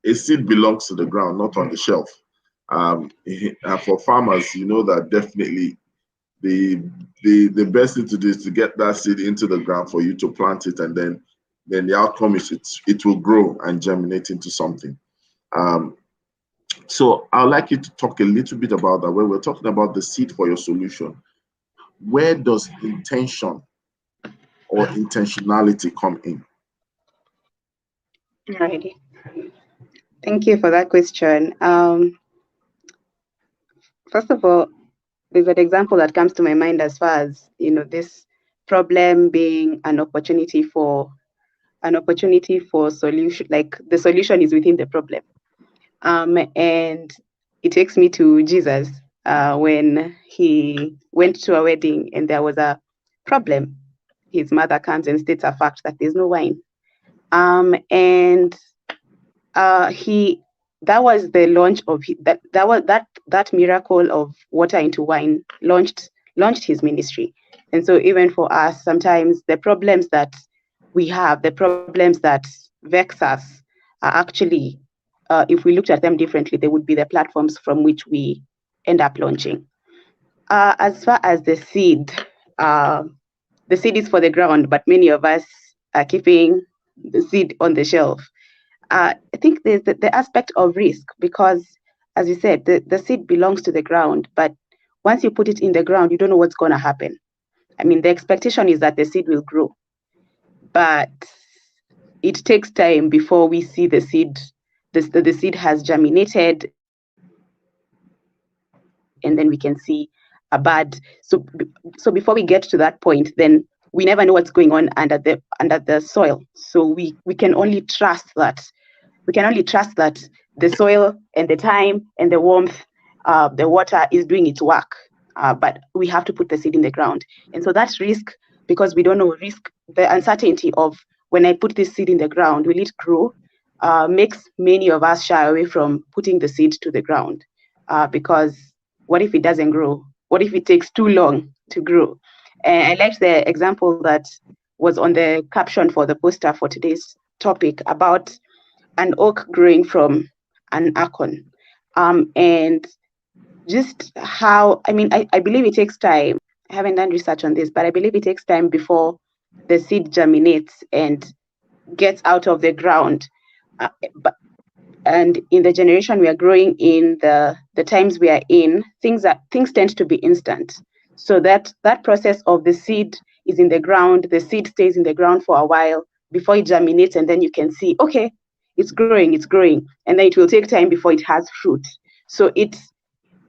a seed belongs to the ground, not on the shelf. For farmers, you know that definitely the best thing to do is to get that seed into the ground for you to plant it, and then the outcome is it will grow and germinate into something. So I'd like you to talk a little bit about that. When we're talking about the seed for your solution, where does intention or intentionality come in? Alrighty. Thank you for that question. First of all, there's an example that comes to my mind as far as this problem being an opportunity for solution. Like the solution is within the problem. And it takes me to Jesus when he went to a wedding and there was a problem. His mother comes and states a fact that there's no wine. And that was the launch of that miracle of water into wine launched his ministry. And so even for us, sometimes the problems that we have, the problems that vex us, are actually, if we looked at them differently, they would be the platforms from which we end up launching. As far as the seed is for the ground, but many of us are keeping the seed on the shelf. I think there's the aspect of risk, because, as you said, the seed belongs to the ground, but once you put it in the ground, you don't know what's going to happen. I mean, the expectation is that the seed will grow, but it takes time before we see the seed. The seed has germinated, and then we can see a bud. So before we get to that point, then we never know what's going on under the soil. So we can only trust that the soil and the time and the warmth, the water is doing its work. But we have to put the seed in the ground. And so that risk, because we don't know risk, the uncertainty of when I put this seed in the ground, will it grow? Makes many of us shy away from putting the seed to the ground, because what if it doesn't grow? What if it takes too long to grow? And I liked the example that was on the caption for the poster for today's topic about an oak growing from an acorn. And just how, I mean, I believe it takes time. I haven't done research on this, but I believe it takes time before the seed germinates and gets out of the ground. But and in the generation we are growing in, the times we are in, things tend to be instant. So that process of the seed is in the ground, the seed stays in the ground for a while before it germinates, and then you can see, okay, it's growing, and then it will take time before it has fruit. So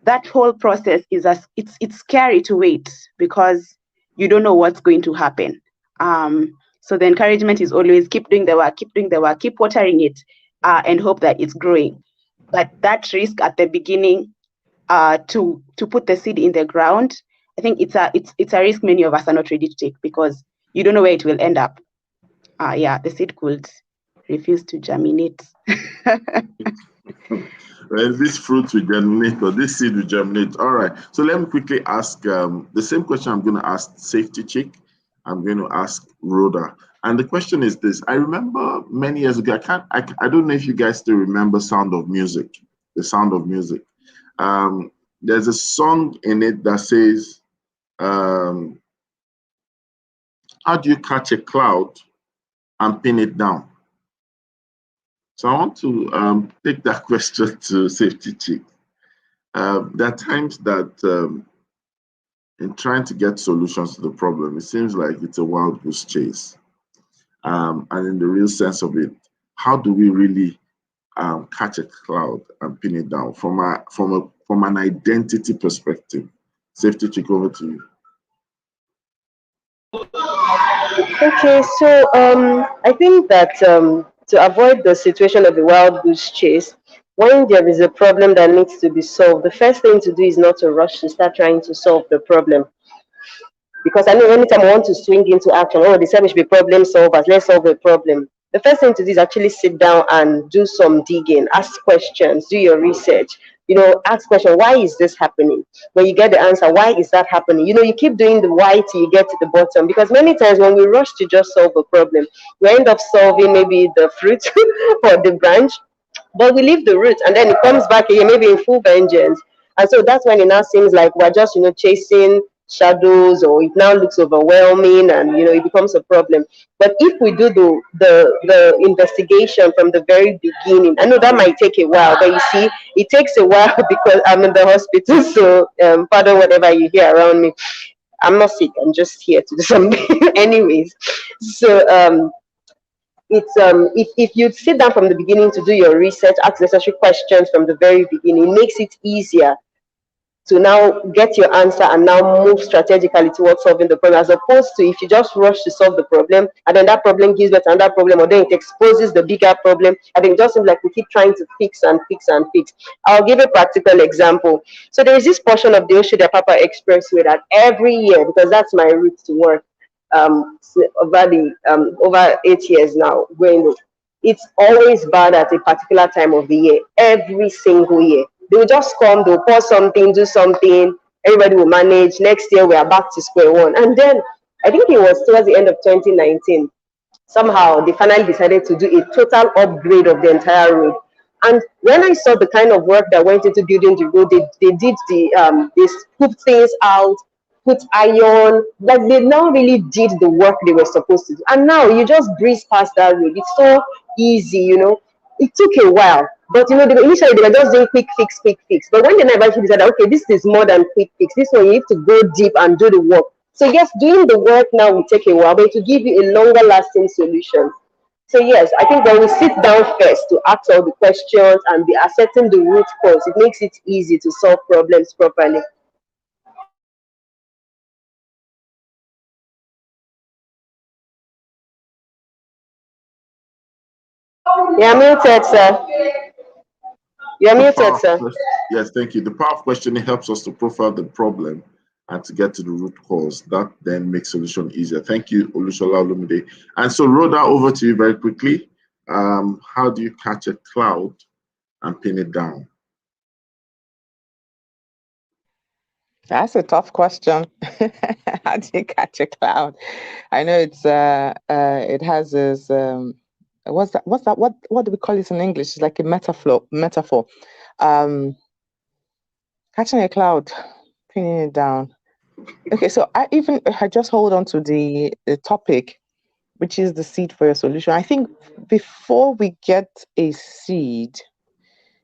that whole process it's scary to wait, because you don't know what's going to happen. So the encouragement is always keep doing the work, keep watering it, and hope that it's growing. But that risk at the beginning, to put the seed in the ground, I think it's a risk many of us are not ready to take, because you don't know where it will end up. Yeah, the seed could refuse to germinate. Well, this fruit will germinate, or this seed will germinate. All right. So let me quickly ask the same question I'm going to ask Safety Chick. I'm going to ask Rhoda. And the question is this. I remember many years ago, I don't know if you guys still remember Sound of Music, the Sound of Music. There's a song in it that says, how do you catch a cloud and pin it down? So I want to take that question to Safety Chick. There are times that in trying to get solutions to the problem, it seems like it's a wild goose chase. And in the real sense of it, how do we really catch a cloud and pin it down from an identity perspective? Safety Chick, over to you. Okay, so I think that to avoid the situation of the wild goose chase, when there is a problem that needs to be solved, the first thing to do is not to rush to start trying to solve the problem. Because I know anytime I want to swing into action, oh, they said we should be problem solvers, let's solve a problem. The first thing to do is actually sit down and do some digging, ask questions, do your research. Ask questions, why is this happening? When you get the answer, why is that happening? You keep doing the why till you get to the bottom. Because many times when we rush to just solve a problem, we end up solving maybe the fruit or the branch, but we leave the root and then it comes back again, maybe in full vengeance. And so that's when it now seems like we're just, chasing shadows, or it now looks overwhelming, and it becomes a problem. But if we do the investigation from the very beginning, I know that might take a while, but you see, it takes a while because I'm in the hospital. So pardon whatever you hear around me. I'm not sick, I'm just here to do something. Anyways, so it's if you sit down from the beginning to do your research, ask necessary questions from the very beginning, it makes it easier to now get your answer and now move strategically towards solving the problem, as opposed to if you just rush to solve the problem and then that problem gives birth to another problem, or then it exposes the bigger problem. I think it just seems like we keep trying to fix and fix and fix. I'll give a practical example. So there is this portion of the Oshodia Papa Expressway that every year, because that's my route to work, over 8 years now, going, it's always bad at a particular time of the year, every single year. They will just come, they'll pour something, do something, everybody will manage. Next year we are back to square one. And then I think it was towards the end of 2019, somehow they finally decided to do a total upgrade of the entire road. And when I saw the kind of work that went into building the road, they did they scooped things out, put iron, like they now really did the work they were supposed to do. And now you just breeze past that road. It's so easy. It took a while, but initially they were just doing quick fix, quick fix. But when they never actually decided, okay, this is more than quick fix. This one you need to go deep and do the work. So yes, doing the work now will take a while, but it will give you a longer lasting solution. So yes, I think when we sit down first to ask all the questions and be accepting the root cause, it makes it easy to solve problems properly. You're muted, sir. You're The muted, power of sir. yes, thank you. The power of questioning helps us to profile the problem and to get to the root cause. That then makes solution easier. Thank you, Olushola Olumide. And so, Rhoda, over to you very quickly. How do you catch a cloud and pin it down? That's a tough question. How do you catch a cloud? I know it has this what do we call it in English? It's like a metaphor. Um Catching a cloud, pinning it down. Okay, so I just hold on to the topic, which is the seed for your solution. I think before we get a seed,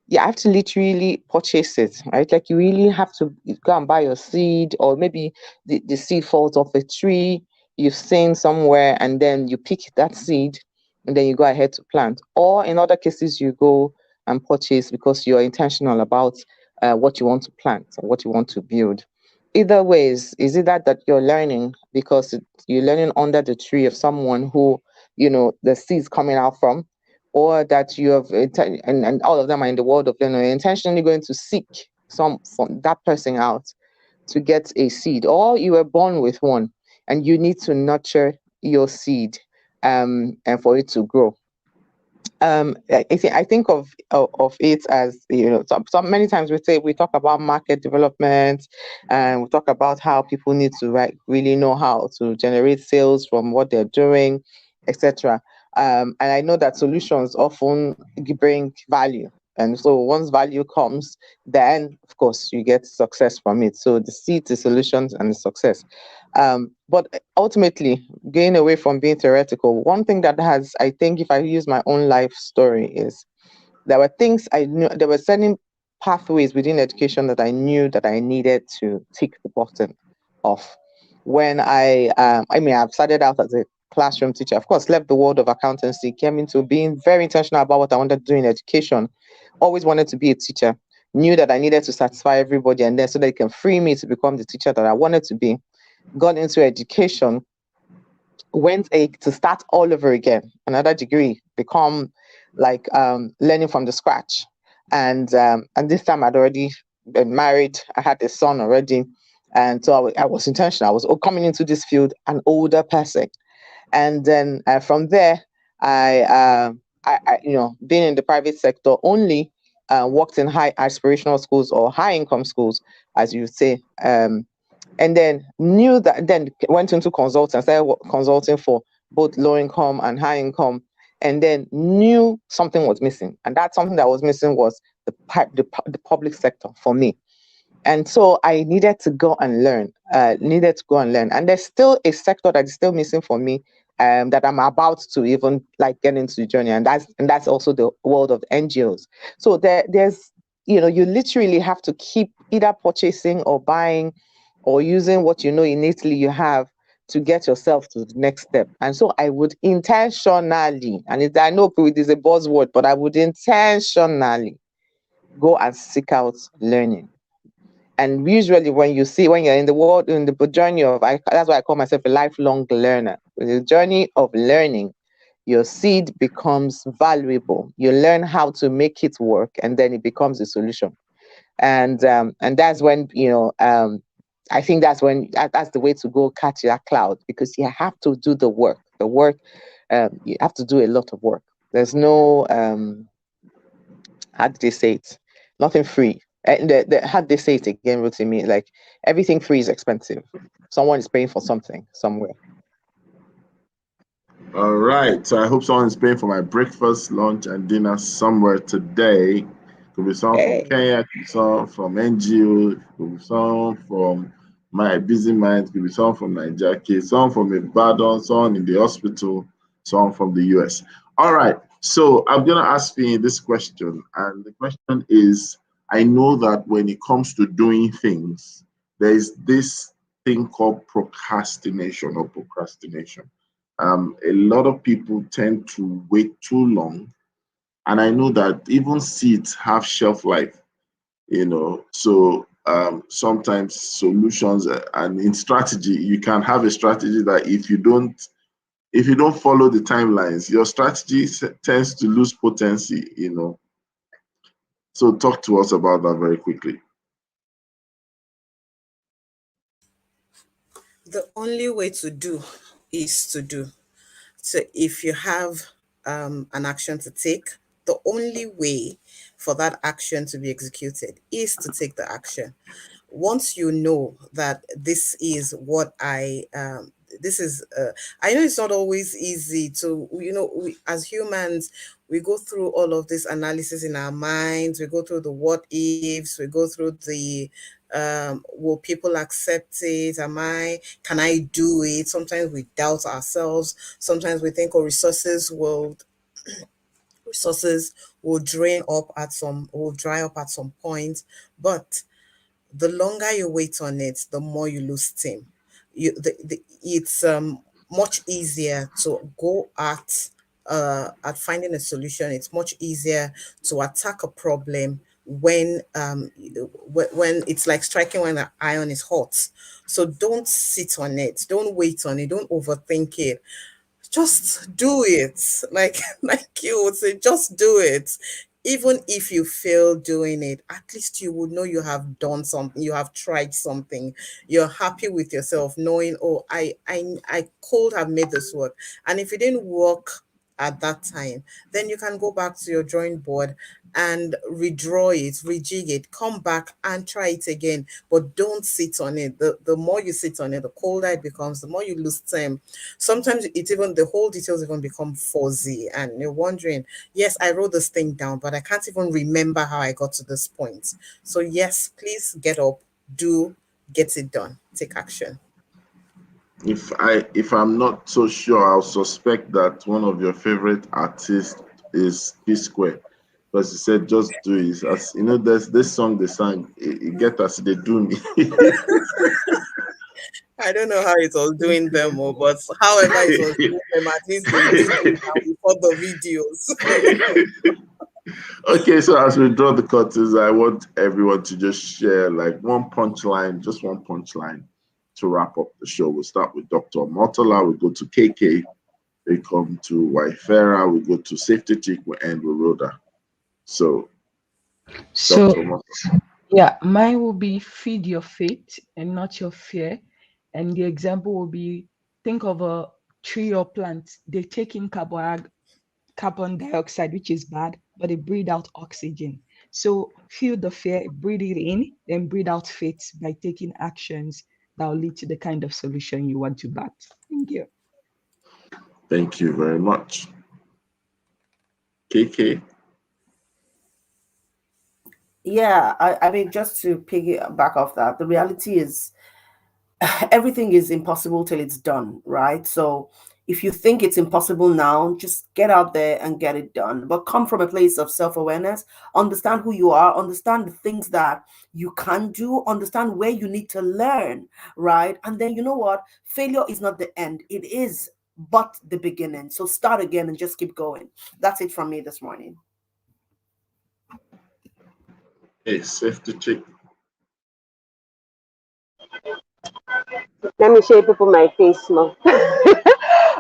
you have to literally purchase it, right? Like you really have to go and buy your seed, or maybe the seed falls off a tree you've seen somewhere, and then you pick that seed and then you go ahead to plant. Or in other cases, you go and purchase because you're intentional about what you want to plant or what you want to build. Either ways, is it that you're learning because you're learning under the tree of someone who, the seeds coming out from, or that you have and all of them are in the world of learning, you're intentionally going to seek some from that person out to get a seed, or you were born with one and you need to nurture your seed and for it to grow. I think of it as, some many times we talk about market development, and we talk about how people need to really know how to generate sales from what they're doing, etc. And I know that solutions often bring value, and so once value comes, then of course you get success from it. So the seed, the solutions, and the success. But ultimately, going away from being theoretical, one thing that has, I think, if I use my own life story, is there were things I knew, there were certain pathways within education that I knew that I needed to tick the button off. When I've started out as a classroom teacher, of course, left the world of accountancy, came into being very intentional about what I wanted to do in education, always wanted to be a teacher, knew that I needed to satisfy everybody, and then so they can free me to become the teacher that I wanted to be. Got into education, to start all over again, another degree, become like learning from the scratch. And this time I'd already been married, I had a son already, and so I was intentional. I was coming into this field an older person, and then from there being in the private sector only, worked in high aspirational schools or high income schools, as you would say. And then knew that, then went into consulting, started consulting for both low income and high income, and then knew something was missing, and that something that was missing was the public sector for me. And so I needed to go and learn, and there's still a sector that is still missing for me, that I'm about to even like get into the journey, and that's also the world of NGOs. So there's, you literally have to keep either purchasing or buying or using what innately you have to get yourself to the next step. And so I would intentionally, and I know it is a buzzword, but I would intentionally go and seek out learning. And usually when you're in the world, in the journey of, that's why I call myself a lifelong learner. With the journey of learning, your seed becomes valuable. You learn how to make it work, and then it becomes a solution. And that's when, I think that's the way to go catch that cloud, because you have to do the work. You have to do a lot of work. There's no, how did they say it? Nothing free. How did they say it again, Rotimi? Like, everything free is expensive. Someone is paying for something somewhere. All right. So I hope someone is paying for my breakfast, lunch, and dinner somewhere today. Could be someone from Hey. Kenya, could be someone from NGO, could be someone from My Busy Mind, could be someone from Nigeria, someone from Ibadan, someone in the hospital, someone from the US. All right. So I'm going to ask you this question. And the question is, I know that when it comes to doing things, there is this thing called procrastination. A lot of people tend to wait too long, and I know that even seeds have shelf life, so sometimes solutions and in strategy, you can have a strategy that if you don't follow the timelines, your strategy tends to lose potency. So talk to us about that very quickly. The only way to do is to do. So if you have an action to take, the only way for that action to be executed is to take the action. Once you know that this is what this is, I know it's not always easy to, we, as humans, we go through all of this analysis in our minds, we go through the what ifs, we go through the will people accept it? Can I do it? Sometimes we doubt ourselves. Sometimes we think, oh, resources will dry up at some point. But the longer you wait on it, the more you lose steam. It's much easier to go at finding a solution. It's much easier to attack a problem when it's like striking when the iron is hot. So don't sit on it. Don't wait on it. Don't overthink it. Just do it. Like like you would say, just do it. Even if you fail doing it, at least you would know you have done something, you have tried something. You're happy with yourself, knowing, oh, I could have made this work. And if it didn't work at that time, then you can go back to your drawing board and redraw it, rejig it, come back and try it again. But don't sit on it. The more you sit on it, the colder it becomes, the more you lose time. Sometimes the whole details even become fuzzy, and you're wondering, yes, I wrote this thing down, but I can't even remember how I got to this point. So yes, please get up, do, get it done, take action. If I'm not so sure, I'll suspect that one of your favorite artists is P Square, because he said just do it. As you know, there's this song they sang, it get as they do me. I don't know how it was doing them, but however it was doing them, at least they did it and we saw the videos. Okay, so as we draw the curtains, I want everyone to just share like one punchline, just one punchline to wrap up the show. We'll start with Dr. Motola, we go to KK, we come to Waifera, we go to Safety Chick, we end with Rhoda. So, So, Dr. Motola. yeah, mine will be feed your faith and not your fear. And the example will be, think of a tree or plant. They take in carbon dioxide, which is bad, but they breathe out oxygen. So feel the fear, breathe it in, then breathe out faith by taking actions that will lead to the kind of solution you want to bat. Thank you. Thank you very much. KK. Yeah, I mean, just to piggyback off that, the reality is everything is impossible till it's done, right? So if you think it's impossible now, just get out there and get it done. But come from a place of self awareness, understand who you are, understand the things that you can do, understand where you need to learn, right? And then you know what? Failure is not the end, it is but the beginning. So start again and just keep going. That's it from me this morning. Hey, Safety Chick. Let me show people my face now.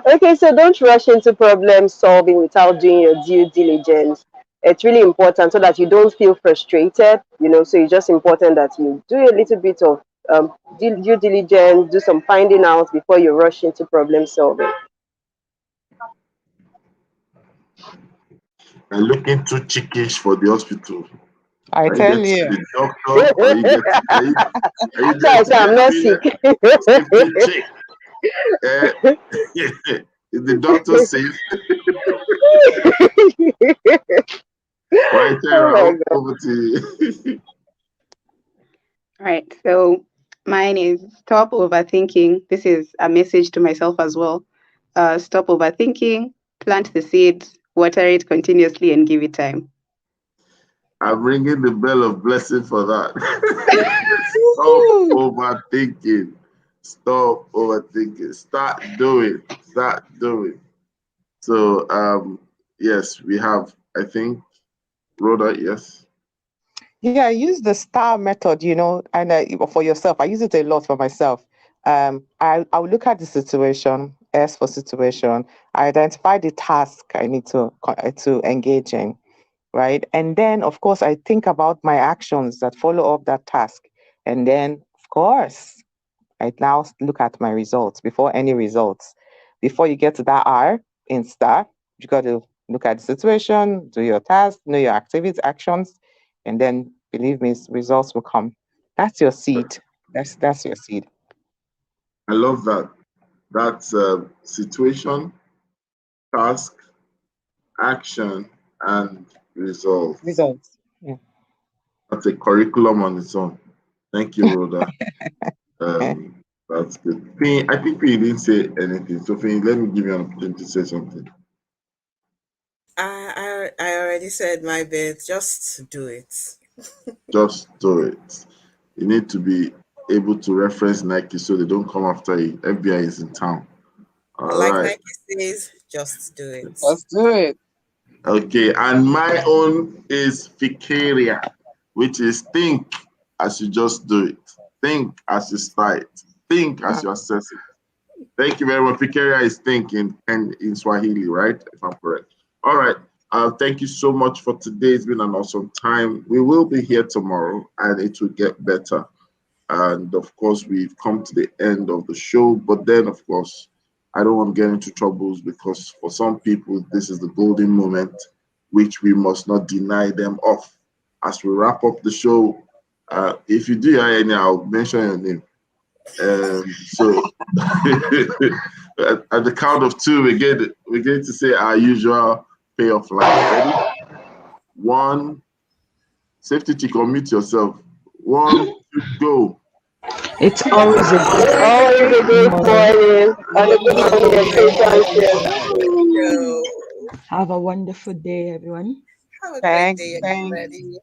Okay, so don't rush into problem solving without doing your due diligence. It's really important so that you don't feel frustrated, so it's just important that you do a little bit of due diligence, do some finding out before you rush into problem solving. And looking too chickish for the hospital. I Are you tell there to see you. the doctor? Are you So there I to say I'm get not treated? sick. Safety Chick. The doctor says, right Oh there, my God. over to you. All right. So mine is stop overthinking. This is a message to myself as well. Stop overthinking, plant the seed, water it continuously, and give it time. I'm ringing the bell of blessing for that. Stop overthinking. Stop overthinking. Start doing. Start doing. So yes, we have, I think, Rhoda, yes. Yeah, I use the STAR method, and for yourself, I use it a lot for myself. I'll look at the situation, S for situation. I identify the task I need to engage in, right? And then, of course, I think about my actions that follow up that task. And then, of course, I now look at my results before any results. Before you get to that R in STAR, you got to look at the situation, do your task, know your activities, actions, and then believe me, results will come. That's your seed. That's your seed. I love that. That's situation, task, action, and results. Results. Yeah. That's a curriculum on its own. Thank you, Rhoda. Eh. That's good. Finn, I think we didn't say anything. So, Finn, let me give you an opportunity to say something. I already said my bit. Just do it. Just do it. You need to be able to reference Nike so they don't come after you. FBI is in town. All Like right. Nike says, just do it. Let's do it. Okay. And my own is Ficaria, which is think as you just do it. Think as you start. Think as you assess it. Thank you very much. Ficaria is thinking and in Swahili, right? If I'm correct. All right. Thank you so much for today. It's been an awesome time. We will be here tomorrow and it will get better. And of course, we've come to the end of the show. But then, of course, I don't want to get into troubles because for some people, this is the golden moment, which we must not deny them of. As we wrap up the show, if you do hear any, I'll mention your name. So at the count of two, we're going to say our usual payoff line. Ready? One, safety chick, unmute yourself. 1, 2, go. It's always a great Always a Always great a great morning. morning and a good conversation. show. Have a wonderful day, everyone. Have a great Thanks. day, Thanks. everybody.